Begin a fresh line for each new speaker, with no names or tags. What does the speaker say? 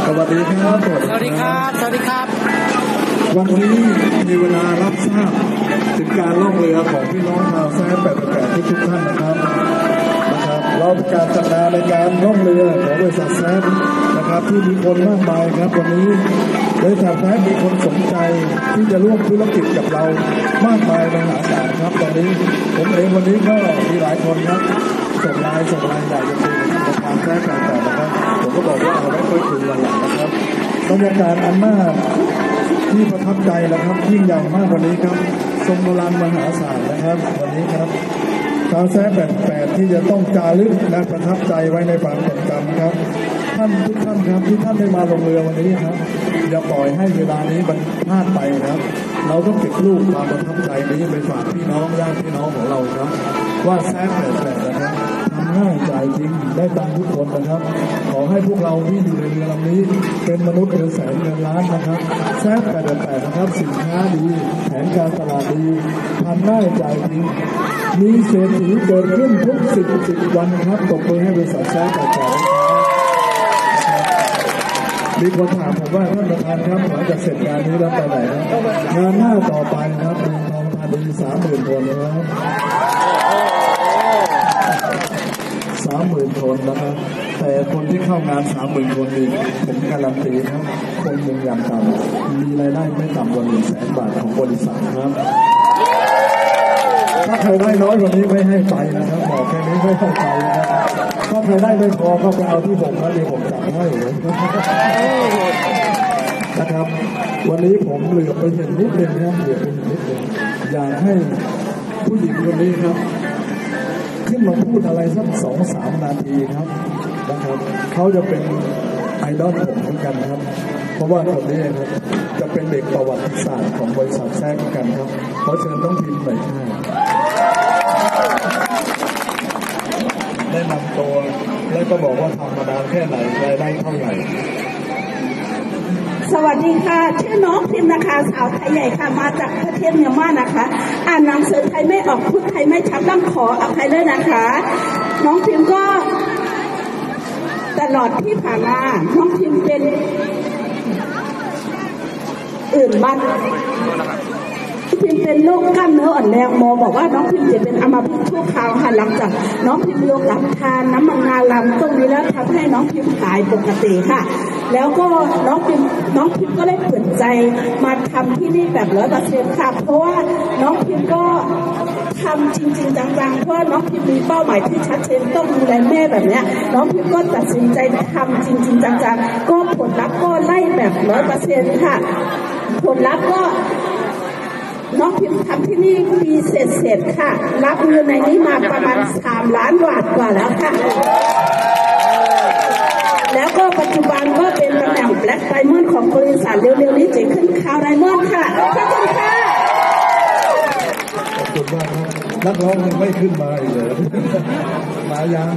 สวัสดีครับ
สวัสดีครับสวัสดีครับ
วันนี้มีเวลารับทราบถึงการล่องเรือของพี่น้องชาวแซ่88ทุกท่านนะครับเราประกาศสัปดาห์ในการล่องเรือของบริษัทแซ่นะครับที่มีคนมากมายครับวันนี้บริษัทแซ่มีคนสนใจที่จะร่วมธุรกิจกับเรามากมายมหาศาลครับตอนนี้ผมเองวันนี้ก็มีหลายคนครับส่งไลน์อยากจะคุยกับทางแซ่ต่างๆนะครับผมก็บอกว่าเอาไว้ค่อยคุยวันหลังนะครับบรรยากาศอันน่าที่ประทับใจนะครับยิ่งใหญ่มากวันนี้ครับทรงโบราณมหาศาลนะครับวันนี้ครับชาวแซ่88ที่จะต้องจารึกและประทับใจไว้ในความทรงจำครับท่านทุกท่านครับที่ท่านได้มาลงเรือวันนี้ครับอย่าปล่อยให้เวลานี้มันพลาดไปครับเราต้องเก็บรูปความประทับใจนี้ไปฝากพี่น้องญาติพี่น้องของเราครับว่าแซ่88นะครับทำง่ายจ่ายจริงได้ตังค์ทุกคนนะครับขอให้พวกเราที่อยู่ในเรือลำนี้เป็นมนุษย์เงินแสนเงินล้านนะครับแซ่88นะครับสินค้าดีแผนการตลาดดีทำง่ายจ่ายจริงมีเศรษฐีเกิดขึ้นทุก10วันครับตบมือให้บริษัทแซ่88มีคนถามผมว่าท่านประธานครับหลังจากเสร็จงานนี้แล้วไปไหนครับงานหน้าต่อไปครับเมืองทองธานี30,000 คนนะครับ30,000 คนนะครับแต่คนที่เข้างาน30,000 คนนี้ผมการันตีครับคนหนึ่งอย่างต่ำมีรายได้ไม่ต่ำกว่า100,000 บาทของบริษัทครับถ้าใครได้น้อยกว่านี้ไม่ให้ไปนะครับบอกแค่นี้ไม่ให้ไปนะครับถ้าใครได้ไม่พอก็ไปเอาที่ผมนะเดี๋ยวผมจัดให้นะครับวันนี้ผมเหลือไปเห็นนิดนึงครับเหลือไปเห็นนิดนึงอยากให้ผู้หญิงคนนี้ครับขึ้นมาพูดอะไรสัก2-3 นาทีครับนะครับเขาจะเป็นไอดอลผมเหมือนกันครับเพราะว่าคนนี้ครับจะเป็นเด็กประวัติศาสตร์ของบริษัทแซ่กันครับขอเชิญต้องพิมพ์หน่อยค่ะแนะนำตัวและก็บอกว่าทำมานานแค่ไหนรายได้เท่าไหร่
สวัสดีค่ะชื่อน้องพิมพ์นะคะสาวไทยใหญ่ค่ะมาจากประเทศเมียนมานะคะอ่านหนังสือไทยไม่ออกพูดไทยไม่ชัดต้องขออภัยด้วยนะคะน้องพิมพ์ก็ตลอดที่ผ่านมาน้องพิมพ์เป็นอื่นบ้านพิมพ์เป็นโรคกล้ามเนื้ออ่อนแรงหมอบอกว่าน้องพิมพ์จะเป็นอัมพฤกษ์ชั่วคราวค่ะหลังจากน้องพิมพ์ลงกับทานน้ำมันงาลำตรงนี้แล้วทำให้น้องพิมพ์หายปกติค่ะแล้วก็น้องพิมพ์ก็ได้เปิดใจมาทำที่นี่แบบ100%ค่ะเพราะว่าน้องพิมพ์ก็ทำจริงๆจังๆเพราะน้องพิมพ์มีเป้าหมายที่ชัดเจนต้องดูแลแม่แบบเนี้ยน้องพิมพ์ก็ตัดสินใจทำจริงๆจังๆก็ผลลัพธ์ก็ไล่แบบ100%ค่ะผลลัพธ์ก็น้องพิมพ์ทำที่นี่มีเสร็จค่ะรับเงินในนี้มาประมาณ3 ล้านบาทกว่าแล้วค่ะแล้วก็ปัจจุบันก็เป็นตำแหน่งแบล็คไดมอนด์ของบริษัทเร็วๆนี้จะขึ้นข่าวไดมอนด์ค่ะขอบคุณค่ะ
ขอบคุณมากครับนักร้องยังไม่ขึ้นมาอีกเลยมายัง